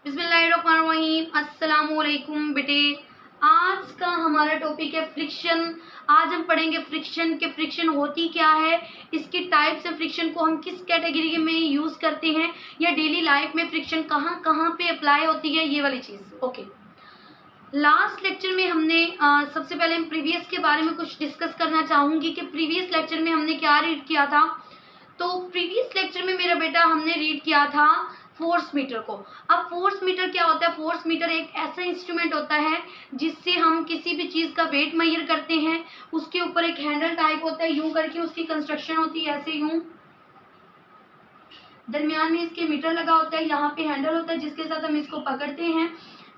बिस्मिल्लाहिर्रहमानिर्रहीम। अस्सलामुअलैकुम बेटे। आज का हमारा टॉपिक है फ्रिक्शन। आज हम पढ़ेंगे फ्रिक्शन के फ्रिक्शन होती क्या है, इसकी टाइप्स है, फ्रिक्शन को हम किस कैटेगरी में यूज़ करते हैं या डेली लाइफ में फ्रिक्शन कहाँ कहाँ पे अप्लाई होती है, ये वाली चीज़। ओके, लास्ट लेक्चर में हमने सबसे पहले हम प्रीवियस के बारे में कुछ डिस्कस करना चाहूँगी कि प्रीवियस लेक्चर में हमने क्या रीड किया था। तो प्रीवियस लेक्चर में मेरा बेटा हमने रीड किया था फोर्स मीटर को। अब फोर्स मीटर क्या होता है? फोर्स मीटर एक ऐसा इंस्ट्रूमेंट होता है जिससे हम किसी भी चीज़ का वेट मेजर करते हैं। उसके ऊपर एक हैंडल टाइप होता है, यूं करके उसकी कंस्ट्रक्शन होती है, ऐसे यूं दरमियान में इसके मीटर लगा होता है, यहाँ पे हैंडल होता है जिसके साथ हम इसको पकड़ते हैं,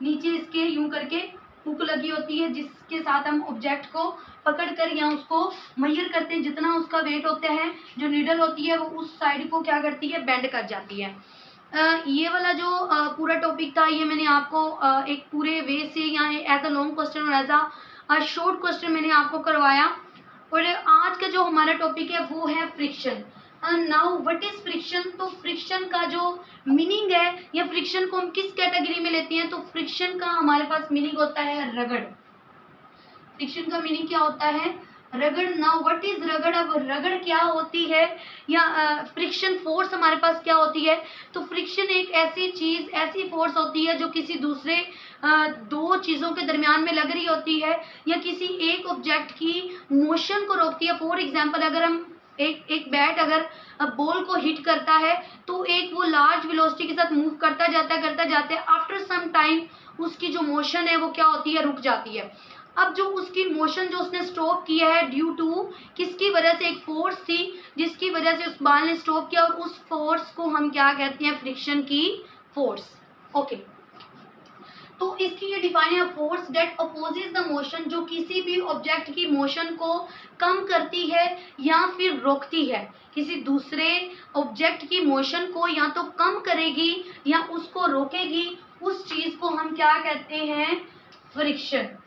नीचे इसके यूं करके हुक लगी होती है जिसके साथ हम ऑब्जेक्ट को पकड़कर या उसको मेजर करते हैं। जितना उसका वेट होता है, जो नीडल होती है वो उस साइड को क्या करती है, बेंड कर जाती है। ये वाला जो पूरा टॉपिक था ये मैंने आपको एक पूरे वे से या एज अ लॉन्ग क्वेश्चन और एज अ शॉर्ट क्वेश्चन मैंने आपको करवाया। और आज का जो हमारा टॉपिक है वो है friction. Now what is friction? तो फ्रिक्शन का जो मीनिंग है या फ्रिक्शन को हम किस कैटेगरी में लेते हैं, तो फ्रिक्शन का हमारे पास मीनिंग होता है रगड़। फ्रिक्शन का मीनिंग क्या होता है? रगड़। नाउ व्हाट इज रगड़? अब रगड़ क्या होती है या फ्रिक्शन फोर्स हमारे पास क्या होती है? तो फ्रिक्शन एक ऐसी चीज, ऐसी फोर्स होती है जो किसी दूसरे दो चीज़ों के दरमियान में लग रही होती है या किसी एक ऑब्जेक्ट की मोशन को रोकती है। फॉर एग्जाम्पल, अगर हम एक बैट अगर बॉल को हिट करता है तो एक वो लार्ज वेलोसिटी के साथ मूव करता जाता है, आफ्टर सम टाइम उसकी जो मोशन है वो क्या होती है, रुक जाती है। अब जो उसकी मोशन जो उसने स्टॉप किया है ड्यू टू किसकी वजह से? एक फोर्स थी जिसकी वजह से उस बॉल ने स्टॉप किया, और उस फोर्स को हम क्या कहते हैं? फ्रिक्शन की फोर्स। ओके, तो इसकी ये डिफाइन है, force that opposes the motion, जो किसी भी ऑब्जेक्ट की मोशन को कम करती है या फिर रोकती है। किसी दूसरे ऑब्जेक्ट की मोशन को या तो कम करेगी या उसको रोकेगी, उस चीज को हम क्या कहते हैं? फ्रिक्शन।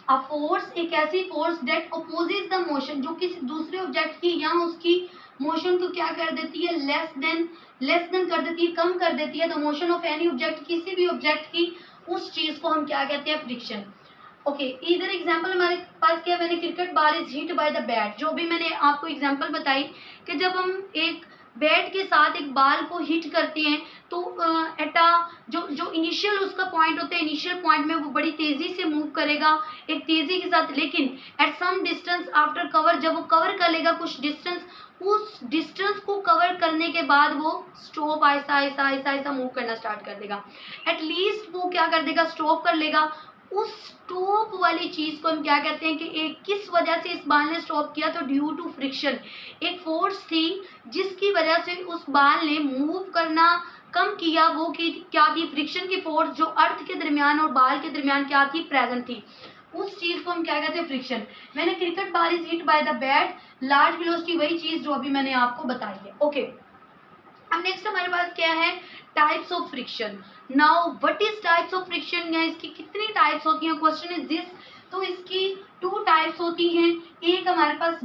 अ फोर्स एक ऐसी force that opposes the motion, जो किसी दूसरे ऑब्जेक्ट की या उसकी मोशन को क्या कर देती है? लेस देन कर देती है, कम कर देती है। The motion of any object, किसी भी ऑब्जेक्ट की, उस चीज को हम क्या कहते हैं? फ्रिक्शन। ओके, इधर एग्जांपल हमारे पास क्या? मैंने cricket ball is hit by the bat, जो भी मैंने आपको एग्जांपल बताई कि जब हम एक बैट के साथ एक बॉल को हिट करते हैं तो एटा जो इनिशियल उसका पॉइंट होता है, इनिशियल पॉइंट में वो बड़ी तेजी से मूव करेगा एक तेजी के साथ, लेकिन at some distance after cover, जब वो कवर कर लेगा कुछ डिस्टेंस, उस डिस्टेंस को कवर करने के बाद वो स्टॉप आहिस्ता आहिस्ता आहिस्ता आहिस्ता मूव करना स्टार्ट कर देगा। एटलीस्ट वो क्या कर देगा? स्टॉप कर लेगा। उस स्टॉप वाली चीज को हम क्या कहते हैं कि एक किस वजह से इस बाल ने स्टॉप किया? तो ड्यू टू फ्रिक्शन। एक फोर्स थी जिसकी वजह से उस बाल ने मूव करना कम किया, वो की क्या थी? फ्रिक्शन की फोर्स, जो अर्थ के दरमियान और बाल के दरमियान क्या थी? प्रेजेंट थी। उस चीज को हम क्या कहते हैं? फ्रिक्शन। मैंने cricket ball is hit by the bat, large velocity, वही चीज जो अभी मैंने आपको बताई है। ओके, अब नेक्स्ट हमारे पास क्या है? Types of friction. Now what is types of friction, या इसकी कितनी टाइप्स होती हैं? Question is this. तो इसकी टू टाइप्स होती हैं। एक हमारे पास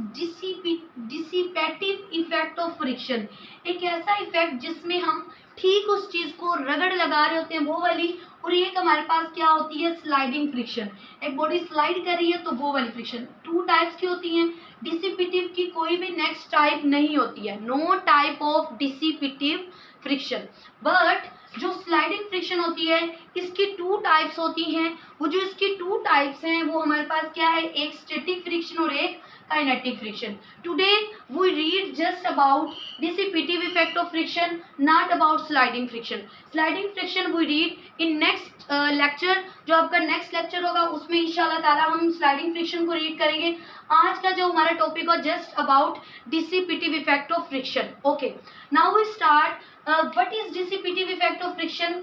डिसिपेटिव इफेक्ट ऑफ फ्रिक्शन, एक ऐसा इफेक्ट जिसमें हम ठीक उस चीज को रगड़ लगा रहे होते हैं, वो वाली। और एक हमारे पास क्या होती है? स्लाइडिंग फ्रिक्शन, एक बॉडी स्लाइड कर रही है तो वो वाली फ्रिक्शन। टू टाइप्स की होती हैं। डिसिपेटिव की कोई भी नेक्स्ट टाइप नहीं होती है, no type of dissipative friction. But जो स्लाइडिंग फ्रिक्शन होती है इसकी टू टाइप्स होती हैं। वो जो इसकी टू टाइप्स हैं वो हमारे पास क्या है? एक स्टैटिक फ्रिक्शन और एक kinetic friction. Today we read just about dissipative effect of friction, not about sliding friction. Sliding friction we read in next lecture. जो आपका नेक्स्ट लेक्चर होगा उसमें इंशाल्लाह ताला हम स्लाइडिंग फ्रिक्शन को रीड करेंगे। आज का जो हमारा टॉपिक है just about dissipative effect of friction. Okay, now we start. What is dissipative effect of friction?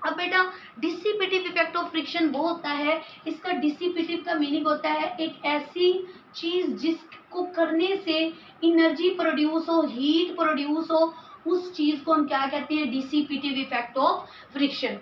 अब बेटा, डिसिपेटिव इफेक्ट ऑफ फ्रिक्शन वो होता है, इसका डिसिपेटिव का मीनिंग होता है एक ऐसी चीज जिसको करने से एनर्जी प्रोड्यूस हो, हीट प्रोड्यूस हो, उस चीज को हम क्या कहते हैं? Dissipative effect of friction.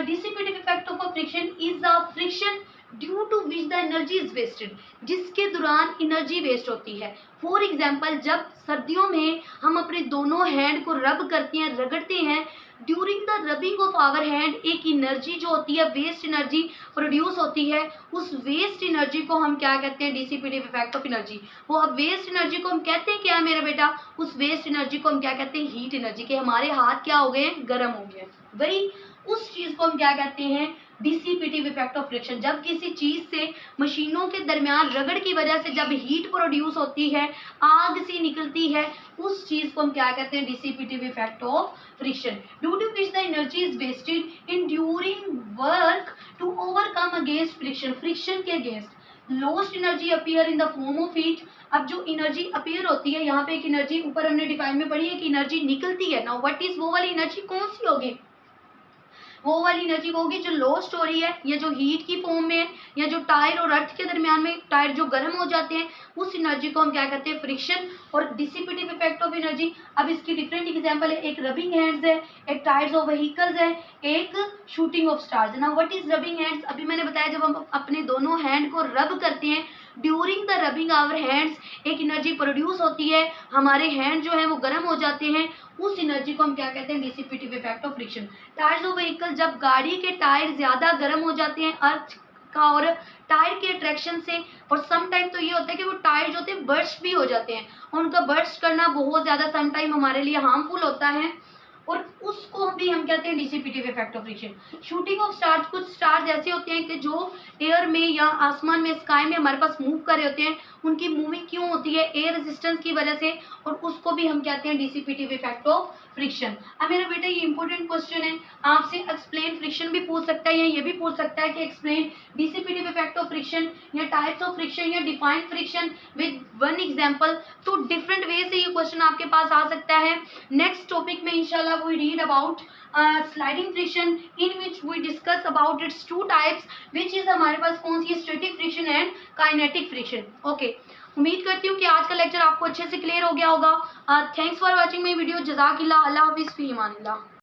Dissipative effect of friction is a friction due to which the energy is wasted, जिसके दौरान एनर्जी वेस्ट होती है। फॉर एग्जाम्पल, जब सर्दियों में हम अपने दोनों हैंड को रब करते हैं, रगड़ते हैं, during the rubbing of our hand एक एनर्जी जो होती है, वेस्ट एनर्जी प्रोड्यूस होती है। उस वेस्ट एनर्जी को हम क्या कहते हैं? Dissipative effect of energy. वो अब वेस्ट एनर्जी को हम कहते हैं क्या मेरा बेटा? उस वेस्ट एनर्जी को हम क्या कहते हैं? Heat energy. के हमारे हाथ क्या हो गए? गर्म हो गए। वही उस चीज को हम क्या कहते हैं? Dissipative effect of friction. जब किसी चीज से मशीनों के दरमियान रगड़ की वजह से जब हीट प्रोड्यूस होती है, आग सी निकलती है, उस चीज को हम क्या कहते हैं? Dissipative effect of friction. Due to which the energy is wasted in during work to overcome against friction. Friction के against lost energy appear in the form of heat. अब जो एनर्जी अपीयर होती है, यहाँ पे एक एनर्जी ऊपर हमने डिफाइन में पढ़ी है कि एनर्जी निकलती है। नाउ व्हाट इज वो वाली एनर्जी? कौन सी होगी? वो वाली एनर्जी वो होगी जो लॉस्ट हो रही है, या जो हीट की फॉर्म में है, या जो टायर और अर्थ के दरमियान में टायर जो गर्म हो जाते हैं, उस एनर्जी को हम क्या कहते हैं? फ्रिक्शन। और डिसिपेटिव इफेक्ट ऑफ एनर्जी, अब इसकी डिफरेंट एग्जांपल है। एक रबिंग हैंड्स है, एक टायर्स ऑफ व्हीकल्स है, एक shooting of stars. Now what is rubbing hands? अभी मैंने बताया जब हम अपने दोनों हैंड को रब करते हैं, during the rubbing our hands एक एनर्जी प्रोड्यूस होती है, हमारे हैंड जो है वो गर्म हो जाते हैं, उस एनर्जी को हम क्या कहते हैं? Dissipative effect of friction. Tyres of vehicle, जब गाड़ी के टायर ज्यादा गर्म हो जाते हैं अर्थ का और टायर के अट्रैक्शन से, और सम टाइम तो ये होता है कि वो टायर जो होते हैं बर्स्ट भी हो जाते हैं, और उनका बर्स्ट करना बहुत ज्यादा सम टाइम हमारे लिए हार्मफुल होता है, और उसको भी हम कहते हैं dissipative effect of friction. Shooting of stars, कुछ स्टार्स ऐसे होते हैं कि जो एयर में या आसमान में, स्काई में हमारे पास मूव कर रहे होते हैं, उनकी मूविंग क्यों होती है? एयर रेजिस्टेंस की वजह से, और उसको भी हम कहते हैं डिसिपेटिव इफेक्ट ऑफ फ्रिक्शन। अब मेरा बेटा ये इंपॉर्टेंट क्वेश्चन है, आपसे एक्सप्लेन फ्रिक्शन भी पूछ सकता है, या ये भी पूछ सकता है कि explain dissipative effect of friction, या टाइप्स ऑफ फ्रिक्शन, या define friction with one example. तो डिफरेंट वे से ये क्वेश्चन आपके पास आ सकता है। नेक्स्ट टॉपिक में इंशाल्लाह we read about sliding friction, in which we discuss about its two types, which is हमारे पास कौन सी? Static friction and kinetic friction. Okay, उम्मीद करती हूँ कि आज का लेक्चर आपको अच्छे से क्लियर हो गया होगा। Thanks for watching my video. जज़ाकिल्लाह। अल्लाह हाफिज़, फ़ी अमानिल्लाह।